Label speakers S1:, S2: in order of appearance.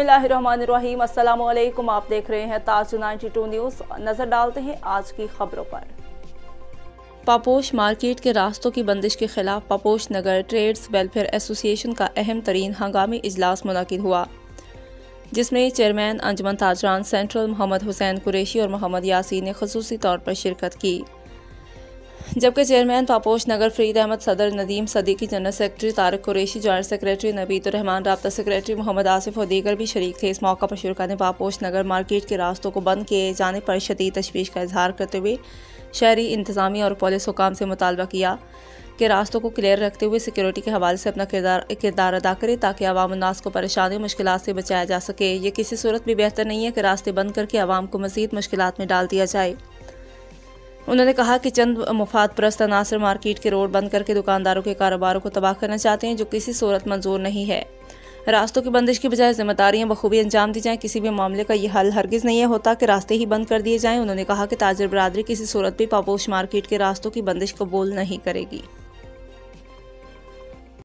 S1: बिस्मिल्लाहिर्रहमानिर्रहीम। अस्सलाम वालेकुम। आप देख रहे हैं ताज 92 न्यूज़। नज़र डालते हैं आज की खबरों पर। पापोश मार्केट के रास्तों की बंदिश के खिलाफ पापोश नगर ट्रेड्स वेलफेयर एसोसिएशन का अहम तरीन हंगामी इजलास मुनक़िद हुआ, जिसमें चेयरमैन अंजुमन ताजरान सेंट्रल मोहम्मद हुसैन कुरैशी और मोहम्मद यासीन ने खसूसी तौर पर शिरकत की, जबकि चेयरमैन पापोश नगर फरीद अहमद, सदर Nadeem Siddiqui, general secretary Tariq Qureshi, joint secretary Nabeetur Rahman, राब्ता सेक्रेटरी मोहम्मद आसिफ और दीगर भी शरीक थे। इस मौका पर शुरका ने पापोश नगर मार्केट के रास्तों को बंद किए जाने पर शदीद तशवीश का इजहार करते हुए शहरी इंतजामिया और पुलिस हुकाम से मुतालबा किया कि रास्तों को क्लियर रखते हुए सिक्योरिटी के हवाले से अपना किरदार अदा करे, ताकि अवाम उन्नास को परेशानी और मुश्किलात से बचाया जा सके। ये किसी सूरत भी बेहतर नहीं है कि रास्ते बंद करके अवाम को मज़ीद मुश्किलात में डाल दिया जाए। उन्होंने कहा कि चंद मुफाद परस्त अनासर मार्केट के रोड बंद करके दुकानदारों के कारोबारों को तबाह करना चाहते हैं, जो किसी सूरत मंजूर नहीं है। रास्तों की बंदिश की बजाय जिम्मेदारियां बखूबी अंजाम दी जाएं। किसी भी मामले का यह हल हरगिज़ नहीं होता कि रास्ते ही बंद कर दिए जाएं। उन्होंने कहा कि ताजिर बरादरी किसी सूरत भी पापोश मार्केट के रास्तों की बंदिश कबूल नहीं करेगी।